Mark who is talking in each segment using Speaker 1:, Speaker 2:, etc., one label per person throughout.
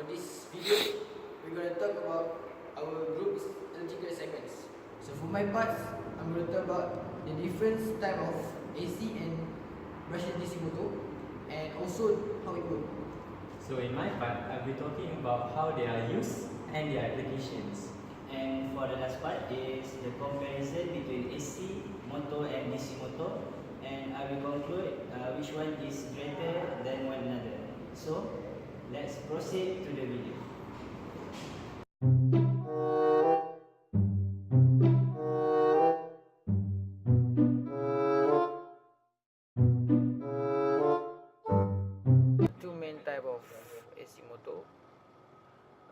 Speaker 1: this video, we're going to talk about our group's electrical segments. So for my part, I'm going to talk about the different type of AC and brushless DC motor and also how it works.
Speaker 2: So in my part, I'll be talking about how they are used and their applications.
Speaker 3: And for the last part is the comparison between AC motor and DC motor, and I will conclude which one is greater than one another. So let's proceed to the video.
Speaker 1: Two main type of AC motor.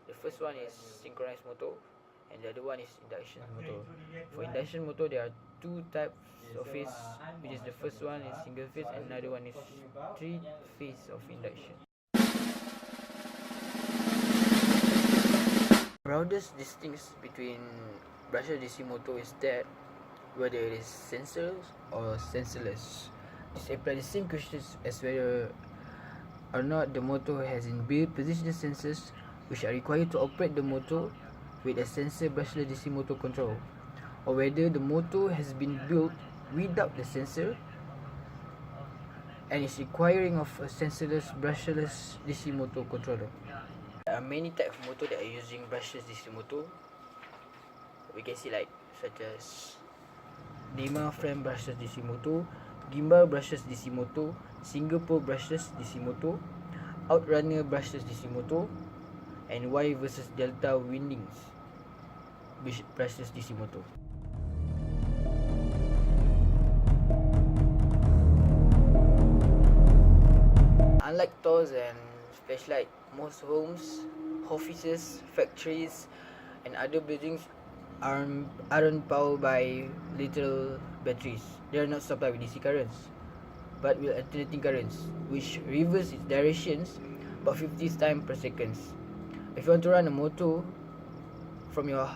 Speaker 1: The first one is synchronized motor and the other one is induction motor. For induction motor, there are two types of phase, which is the first one is single phase and another one is three phase of induction. Broadest distinction between brushless DC motor is that whether it is sensors or sensorless. This applies the same questions as whether or not the motor has inbuilt positional sensors which are required to operate the motor with a sensor brushless DC motor control, or whether the motor has been built without the sensor and is requiring of a sensorless brushless DC motor controller. There are many types of motor that are using brushless DC motor. We can see like such as Dima frame brushless DC motor, gimbal brushless DC motor, single pole brushless DC motor, outrunner brushless DC motor, and Y versus delta windings brushless DC motor. Unlike towers and flashlight, most homes, offices, factories, and other buildings aren't powered by literal batteries. They are not supplied with DC currents, but with alternating currents, which reverse its directions about 50 times per second. If you want to run a motor from your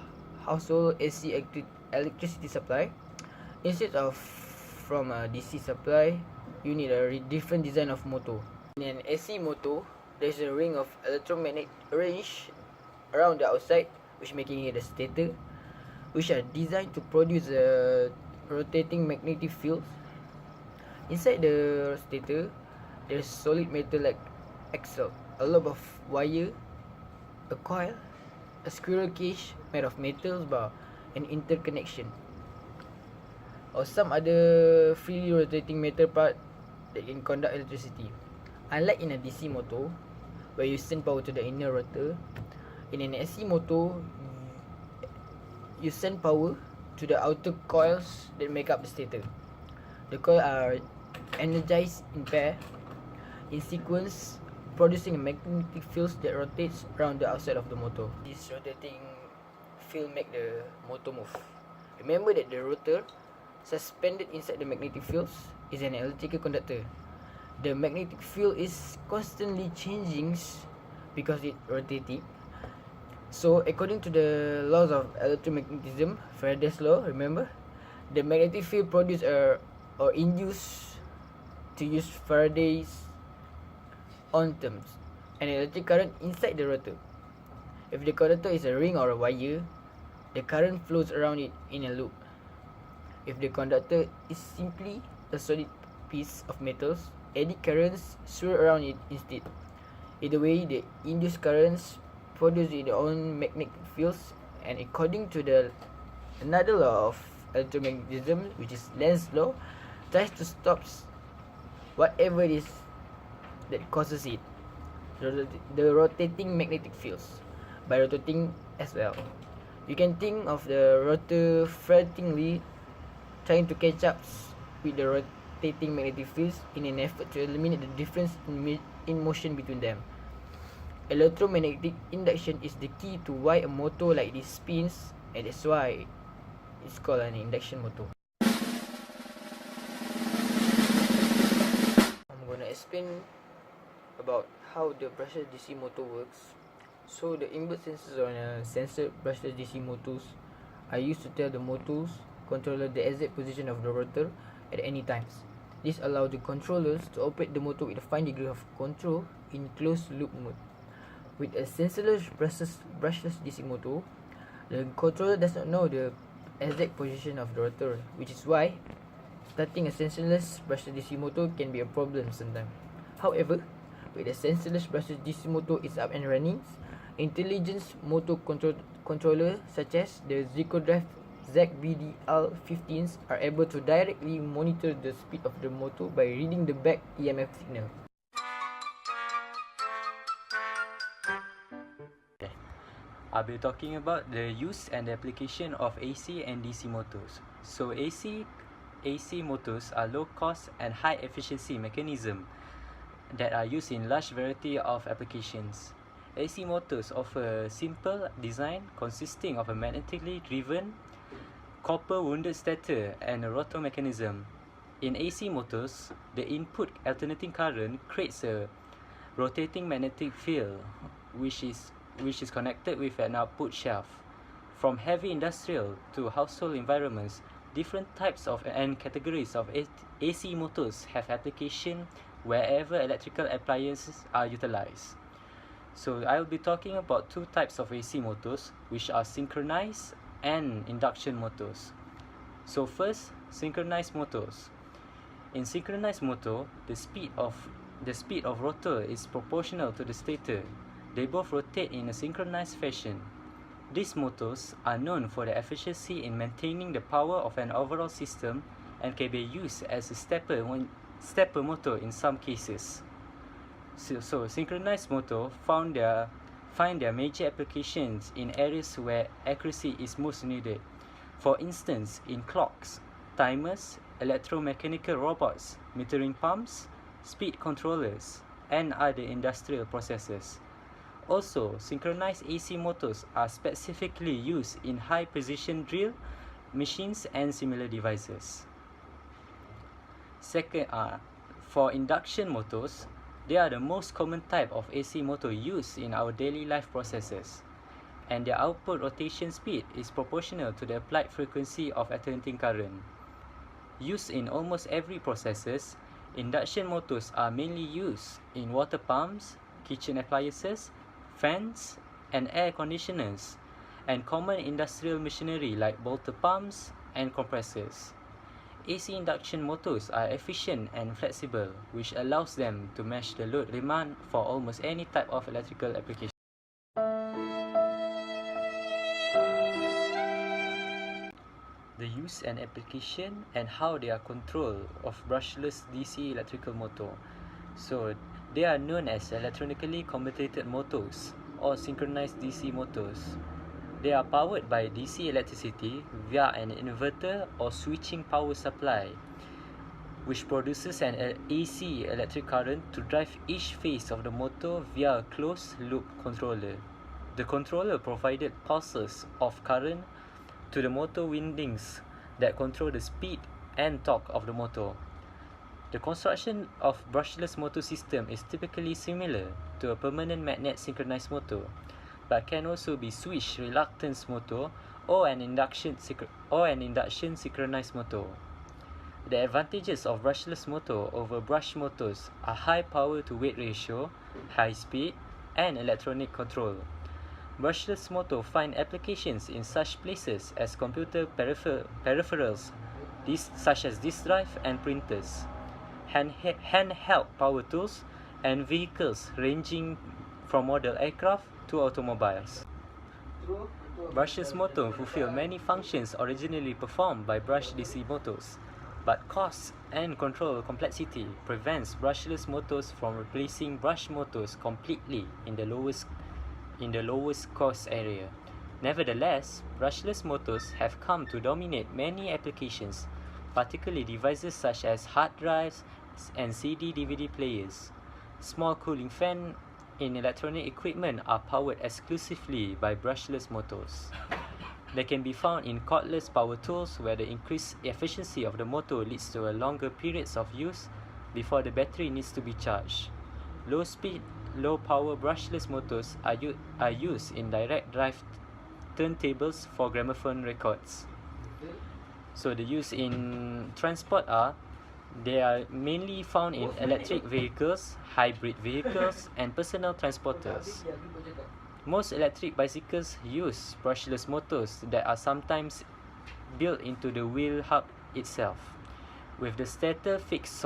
Speaker 1: household AC electricity supply, instead of from a DC supply, you need a different design of motor. In an AC motor, there is a ring of electromagnetic range around the outside, which making it a stator, which are designed to produce a rotating magnetic field. Inside the stator, there is solid metal like axle, a lobe of wire, a coil, a squirrel cage made of metals bar, and interconnection, or some other freely rotating metal part that can conduct electricity. Unlike in a DC motor, where you send power to the inner rotor, in an AC motor, you send power to the outer coils that make up the stator. The coils are energized in pair, in sequence, producing a magnetic field that rotates around the outside of the motor. This rotating field make the motor move. Remember that the rotor suspended inside the magnetic fields is an electrical conductor. The magnetic field is constantly changing because it rotating. So according to the laws of electromagnetism, Faraday's law, remember, the magnetic field produced or induced, to use Faraday's own terms, an electric current inside the rotor. If the conductor is a ring or a wire, the current flows around it in a loop. If the conductor is simply a solid piece of metals, eddy currents swirl around it instead. Either way, the induced currents produce their own magnetic fields, and according to the another law of electromagnetism, which is Lenz's law, tries to stop whatever it is that causes it, the rotating magnetic fields, by rotating as well. You can think of the rotor frantically trying to catch up with the rotating magnetic fields in an effort to eliminate the difference in motion between them. Electromagnetic induction is the key to why a motor like this spins, and that's why it's called an induction motor. I'm gonna explain about how the brushless DC motor works. So the inbuilt sensors on a sensor brushless DC motors are used to tell the motors controller the exact position of the rotor at any times. This allows the controllers to operate the motor with a fine degree of control in closed loop mode. With a sensorless brushless DC motor, the controller does not know the exact position of the rotor, which is why starting a sensorless brushless DC motor can be a problem sometimes. However, with a sensorless brushless DC motor is up and running, intelligence motor controller such as the ZicoDrive ZBDL15s are able to directly monitor the speed of the motor by reading the back EMF signal.
Speaker 2: I'll be talking about the use and the application of AC and DC motors. So AC motors are low cost and high efficiency mechanism that are used in large variety of applications. AC motors offer a simple design consisting of a magnetically driven copper wounded stator and a rotor mechanism. In AC motors, the input alternating current creates a rotating magnetic field which is connected with an output shaft. From heavy industrial to household environments, different types of and categories of AC motors have application wherever electrical appliances are utilized. So I will be talking about two types of AC motors, which are synchronized and induction motors. So first, synchronized motors. In synchronized motor, the speed of rotor is proportional to the stator. They both rotate in a synchronized fashion. These motors are known for their efficiency in maintaining the power of an overall system and can be used as a stepper motor in some cases. So synchronized motor find their major applications in areas where accuracy is most needed. For instance, in clocks, timers, electromechanical robots, metering pumps, speed controllers, and other industrial processes. Also, synchronized AC motors are specifically used in high precision drill machines and similar devices. Second, for induction motors, they are the most common type of AC motor used in our daily life processes, and their output rotation speed is proportional to the applied frequency of alternating current. Used in almost every processes, induction motors are mainly used in water pumps, kitchen appliances, fans, and air conditioners, and common industrial machinery like water pumps and compressors. AC induction motors are efficient and flexible, which allows them to match the load demand for almost any type of electrical application. The use and application and how they are controlled of brushless DC electrical motor. So they are known as electronically commutated motors or synchronized DC motors. They are powered by DC electricity via an inverter or switching power supply, which produces an AC electric current to drive each phase of the motor via a closed-loop controller. The controller provided pulses of current to the motor windings that control the speed and torque of the motor. The construction of brushless motor system is typically similar to a permanent magnet synchronized motor, but can also be switched reluctance motor or an induction synchronized motor. The advantages of brushless motor over brush motors are high power to weight ratio, high speed, and electronic control. Brushless motor find applications in such places as computer peripherals, such as disk drive and printers, handheld power tools, and vehicles ranging from model aircraft to automobiles. Brushless motor fulfill many functions originally performed by brush DC motors, but cost and control complexity prevents brushless motors from replacing brush motors completely in the lowest cost area. Nevertheless, brushless motors have come to dominate many applications, particularly devices such as hard drives and CD/DVD players. Small cooling fan in electronic equipment are powered exclusively by brushless motors. They can be found in cordless power tools where the increased efficiency of the motor leads to a longer periods of use before the battery needs to be charged. Low speed, low power brushless motors are used in direct drive turntables for gramophone records. So the use in transport are They are mainly found in electric vehicles, hybrid vehicles, and personal transporters. Most electric bicycles use brushless motors that are sometimes built into the wheel hub itself, with the stator fixed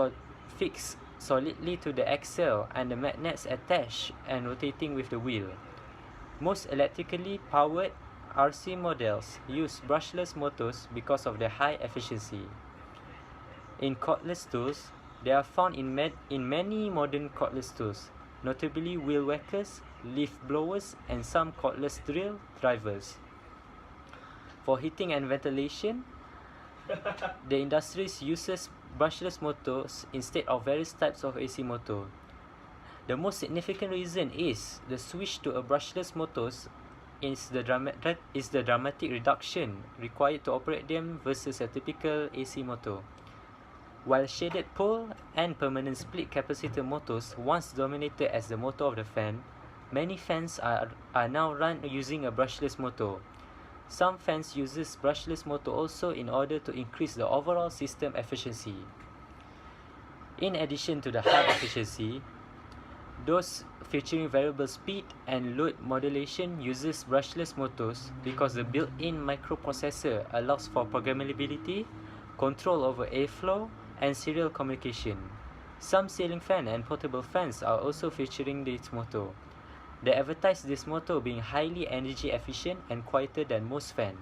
Speaker 2: solidly to the axle and the magnets attached and rotating with the wheel. Most electrically powered RC models use brushless motors because of their high efficiency. In cordless tools, they are found in many modern cordless tools, notably wheel whackers, leaf blowers, and some cordless drill drivers. For heating and ventilation, the industry uses brushless motors instead of various types of AC motor. The most significant reason is the switch to a brushless motors is the dramatic reduction required to operate them versus a typical AC motor. While shaded pole and permanent split capacitor motors once dominated as the motor of the fan, many fans are now run using a brushless motor. Some fans uses brushless motor also in order to increase the overall system efficiency. In addition to the high efficiency, those featuring variable speed and load modulation uses brushless motors because the built-in microprocessor allows for programmability, control over airflow, and serial communication. Some ceiling fan and portable fans are also featuring this motor. They advertise this motor being highly energy efficient and quieter than most fans.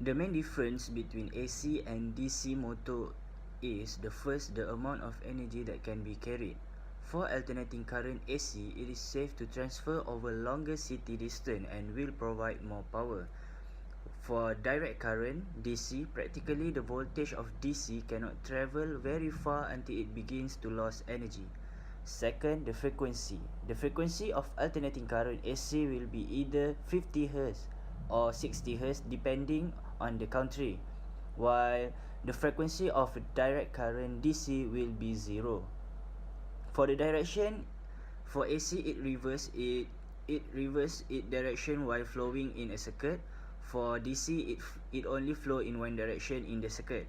Speaker 3: The main difference between AC and DC motor is the amount of energy that can be carried. For alternating current AC, it is safe to transfer over longer city distance and will provide more power. For direct current DC, practically the voltage of DC cannot travel very far until it begins to lose energy. Second, the frequency. The frequency of alternating current AC will be either 50 Hz or 60 Hz depending on the country, while the frequency of direct current DC will be 0. For the direction, for AC it reverses its direction while flowing in a circuit. For DC it only flow in one direction in the circuit.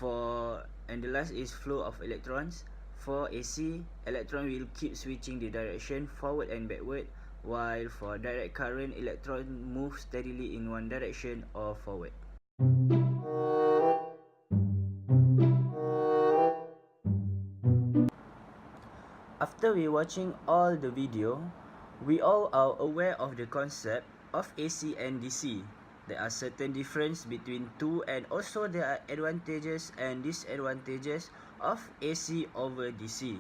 Speaker 3: And the last is flow of electrons. For AC, electron will keep switching the direction forward and backward, while for direct current, electron move steadily in one direction or forward. After we watching all the video, we all are aware of the concept of AC and DC. There are certain difference between two, and also there are advantages and disadvantages of AC over DC.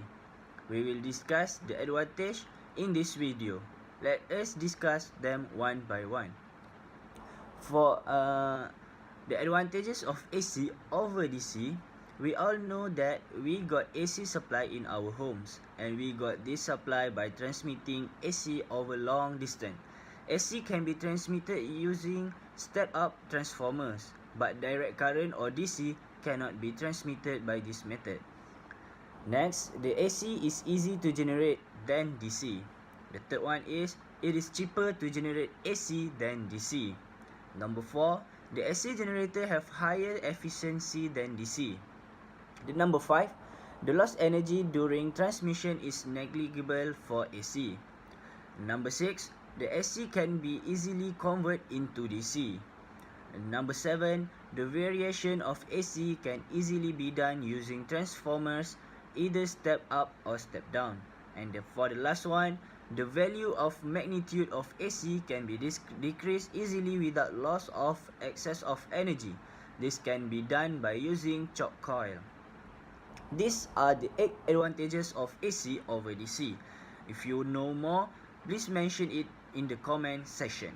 Speaker 3: We will discuss the advantage in this video. Let us discuss them one by one. For the advantages of AC over DC, we all know that we got AC supply in our homes, and we got this supply by transmitting AC over long distance. AC can be transmitted using step-up transformers, but direct current or DC cannot be transmitted by this method. Next, the AC is easy to generate than DC. The third one is it is cheaper to generate AC than DC. Number 4, the AC generator have higher efficiency than DC. The number 5, the lost energy during transmission is negligible for AC. Number 6, the AC can be easily converted into DC. Number 7, the variation of AC can easily be done using transformers, either step up or step down. And for the last one, the value of magnitude of AC can be decreased easily without loss of excess of energy. This can be done by using choke coil. These are the 8 advantages of AC over DC. If you know more, please mention it in the comment section.